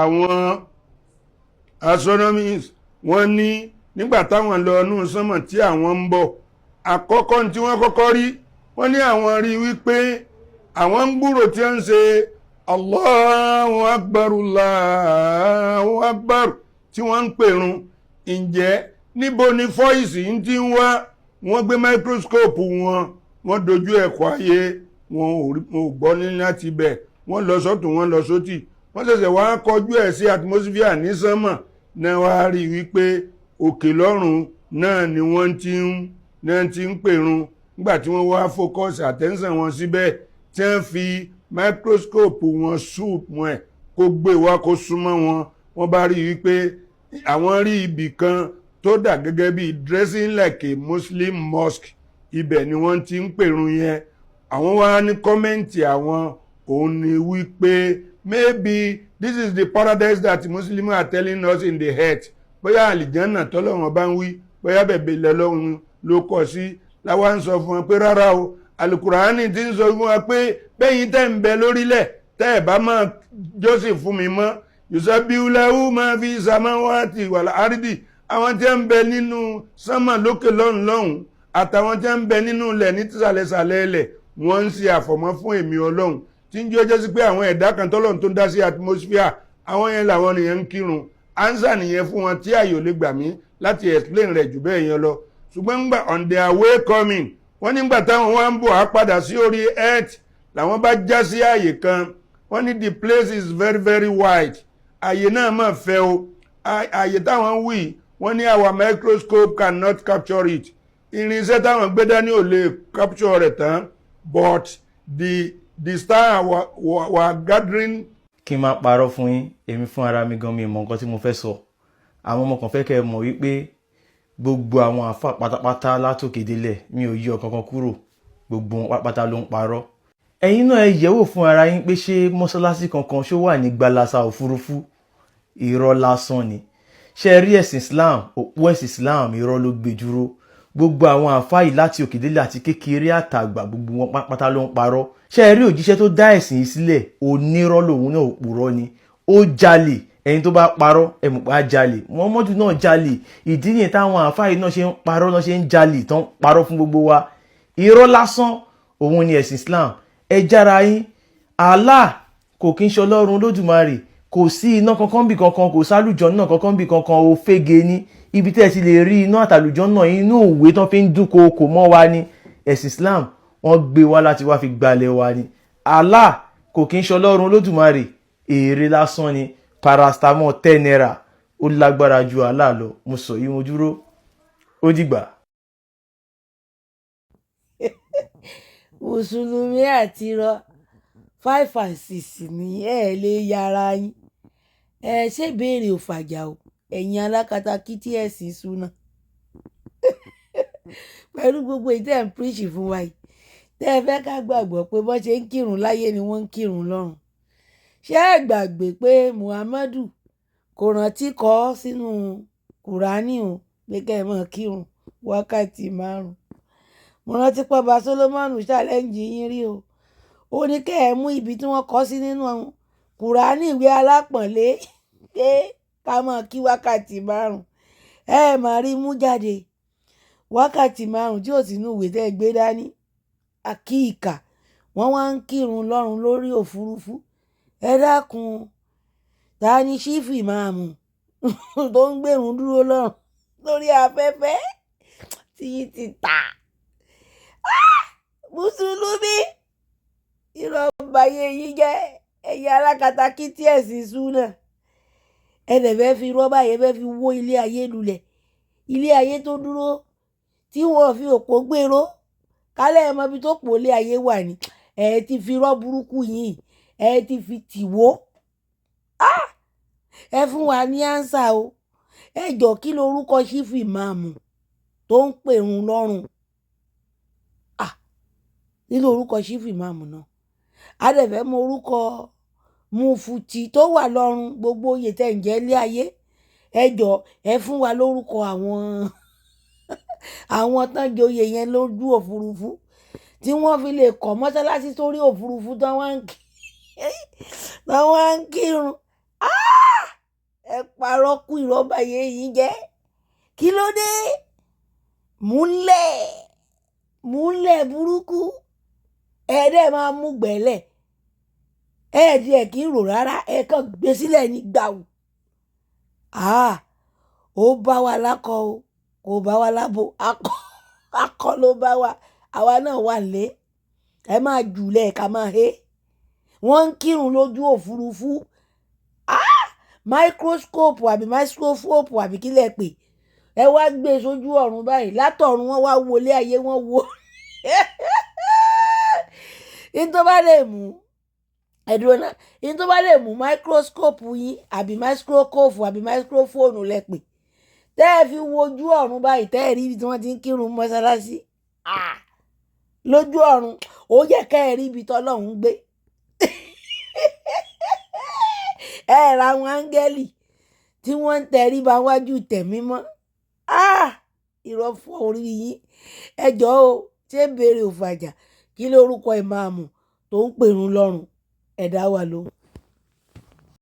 àwọn astronomers wọ́n ní nígbà táwọn lọ inú sánmọ̀ tí àwọn ń bọ̀ àkọ́kọ́ tí wọ́n kọ́kọ́ rí wọ́n ní àwọn rí wípé àwọn ń gbúrò tí ó ń ṣe Allahu Akbar Allahu Akbar tí wọ́n ń pèrun. Ǹjẹ́ níbo ni fọ́ìsì ń ti ń wá? Wọ́n gbé microscope wọ́n dojú ẹ̀kọ́ ayé wọn ò gbọ́ ní láti bẹ̀, wọ́n lọ sọ́tún wọ́n lọ sótì, wọ́n ṣẹ̀ṣẹ̀ wá kọjú ẹ̀ sí atmosphere ní sánmọ̀ náà wá rí wípé òkè lọ́run náà ni wọ́n ti ń pèrun. Nígbà tí wọ́n wá focus attention wọn síbẹ̀ tí wọ́n fi microscope wọn soup wọn ẹ̀ kó gbé wá kó súnmọ́ wọn, wọ́n bá rí wípé àwọn rí ibì kan tó dà gẹ́gẹ́ bí dressing like a Muslim mosque, ibẹ̀ ni wọ́n ti ń pèrun yẹn. Àwọn wá ní kọ́mẹ́ǹtì àwọn òun ni wípé maybe this is the paradise that Muslims are telling us in the head. Bóyá àlìjánà tọ́lọ́run bá ń wí, bóyá bẹ̀bẹ̀ lọ́lọ́run ló kọ sí. Láwa ń sọ fún wọn pé rárá o, alukurani ti ń sọ fún wa pé bẹ́yìn tẹ́ ń bẹ lórílẹ̀ tẹ́ ẹ̀ bá máa jọ́sìn fún mi mọ́ yusabihu lahu ma fi samawati wal ardi. Àwọn tí ń bẹ nínú sánmà lókè lọ́hùn lọ́hùn àtàwọn tí ń bẹ nínú ilẹ̀ ní tìsàlẹ̀sàlẹ̀ ilẹ̀ wọ́n ń ṣe àfọ̀mọ́ fún èmi Ọlọ́run, tí ń jẹ́ sí pé àwọn ẹ̀dá kan tọ́lọ́run tó ń dá sí atmosphere àwọn yẹn làwọn nìyẹn ń kírun. Ánsà nìyẹn fún wọn tí àyè ò lè gbà mí láti explain rẹ̀ jù bẹ́ẹ̀ yẹn lọ. Ṣùgbọ́n ńgbà on their way coming wọ́n nígbà táwọn wá ń bọ̀ á padà sí orí earth làwọn bá já sí àyè kan. Wọ́n ní the place is very very wide. Àyè náà máa fẹ̀ o. Àyè táwọn wí wọ́n ní our microscope cannot capture it. Irinṣẹ́ táwọn gbé dání ò lè capture rẹ̀ tán, but the star were gathering. Kí n máa parọ́ fún yín, èmi fún ara mi gan mi mọ̀ nǹkan tí mo fẹ́ sọ. Àwọn ọmọ kan fẹ́ kẹ́ ẹ mọ̀ wípé gbogbo àwọn àfà pátápátá látòkè délẹ̀ mi ò yọ kankan kúrò, gbogbo wọn pátápátá ló ń parọ́. Ẹ̀yin náà ẹ yẹ̀wò fún ara yín pé ṣé mọ́sálásí kankan ṣó wà ní gbalasa òfurufú? Irọ́ lásán ni. Ṣé rí ẹ̀sìn Islam, òpó ẹ̀sìn Islam irọ́ ló gbé dúró. Gbogbo àwọn àfà yìí láti òkè délẹ̀ àti kékeré àtàgbà gbogbo wọn pátápátá ló ń parọ́. Ṣé rí òjíṣẹ́ tó dá ẹ̀sìn yìí sílẹ̀ onírọ́ lòun náà, òpùrọ́ ni. Ó jalè, ẹni tó bá parọ́ ẹ mọ̀ pé á jalè. Muhammadu náà jalè, ìdí nìyẹn táwọn àfà yìí náà ṣe ń parọ́, náà ṣe ń jalè tán parọ́ fún gbogbo wa. Irọ́ lásán òun ni ẹ̀sìn Islam. Ẹ jára yín, Allah kò kí ń ṣe Ọlọ́run Olódùmarè, kò sí iná kankan bí kankan, kò sálùjọ náà kankan bí kankan, ó fege ní. Ibi tẹ́ ẹ ti lè rí iná àtàlùjọ náà inú òwe tán fi ń dúnkokò mọ́ wa ni. Ẹ̀sìn Islam wọ́n gbé wá láti wá fi gbalẹ̀ wa ni. Allah kò kí ń ṣe Ọlọ́run Olódùmarè, èrè lásán ni. Paracetamol 10 naira ó lágbára ju Allah lọ. Mo sọ yìí mo dúró, ó dìgbà. Mùsùlùmí àti irọ́ 5 and 6 ní ẹ lè yára yín. Ṣé béèrè ò fàjà o, ẹ̀yin alakatakiti ẹ̀sìn súná. Pẹ̀lú gbogbo ìtẹ́ ń preach fún wa yìí, tẹ́ ẹ fẹ́ ká gbàgbọ́ pé bọ́n ṣe ń kírun láyé ni wọ́n ń kírun lọ́run. Ṣé ẹ gbàgbé pé Muhammadu kò rántí kọ sínú Kùránì o pé kẹ́ ẹ máa kírun wákàtí 5? Mo rántí pé ọba Solomoni challenge yín rí o. Ó ní kẹ́ ẹ mú ibi tí wọ́n kọ sí nínú Kùránì ìwé alápọ̀nlé pé ká máa kí wákàtí 5. Ẹ máa rí mú jáde wákàtí 5 tí ò sínú ìwé tẹ́ gbé dání. Àkíkà wọ́n wá ń kírun lọ́run lórí òfurufú. Ẹ dákun, ta ni ṣífù ìmáàmù tó ń gbèrún dúró lọ́run lórí afẹ́fẹ́ tí ti tà? Mùsùlùmí irọ́ báyé yín jẹ́, ẹ̀yin alákatakítí ẹ̀sìn súnà. Ẹ dẹ̀ fẹ́ fi irọ́ báyẹn fẹ́ fi wó ilé ayé lulẹ̀, ilé ayé tó dúró tí wọ́n fi òpó gbèrò kálẹ̀ ẹ̀ mọ ibi tó pò ilé ayé wà ní. Ẹ ti fi irọ́ burúkú yìí ẹ ti fi tìwó. Ẹ fún wa ní ánsà o. Ẹ jọ kí lorúkọ ṣífù ìmáàmù tó ń pèrun lọ́run? Nínú orúkọ ṣífù ìmáàmù náà a dẹ̀ fẹ́ mọ orúkọ mufti tó wà lọ́run, gbogbo oyè tẹ̀ ń jẹ́ ilé ayé. Ẹ jọ ẹ fún wa lórúkọ àwọn tán joyè yẹn lójú òfurufú tí wọ́n fi lè kọ́ mọ́sálásí sórí òfurufú tán wá ń kírun. ẹ parọ́ kú ìrọ́bà yín jẹ́ kí ló dé múlẹ̀ burúkú ẹ̀ẹ́dẹ̀ máa mú gbẹ̀lẹ̀ ẹ̀ẹ́dì ẹ̀ kí ń rò rárá ẹ̀ kàn gbé sílẹ̀ ní gbàù ó bá wa lákọ o kò bá wa lábo akọ ló bá wa àwa náà wà lé ẹ máa jùlẹ̀ ká máa hé wọ́n ń kírun lójú òfurufú microscope àbí microscope àbí kílẹ̀ pé ẹ wá gbé sójú ọ̀run báyìí látọ̀run wọ́n wá wọlé ayé wọ́n wo ní tó bá lè mú ẹ̀dùn náà ní tó bá lè mú microscope yín àbí microscope àbí microphone lẹ́pẹ̀ tẹ́ ẹ fi wojú ọ̀run báyìí tẹ́ ẹ rí ibi tí wọ́n ti ń kírun mọ́sálásí lójú ọ̀run ó yẹ kẹ́ ẹ rí ibi tọ́lọ́run gbé ẹ ra àwọn áńgẹ́lì tí wọ́n ń tẹríba wájú tẹ̀mí mọ́ irọ́ fọ́ orí yín ẹ jọ̀ọ́ o ṣé béèrè òfàjà kí lórúkọ ìmáàmù tó ń pèrún lọ́rùn ẹ̀dá wà lóhùn.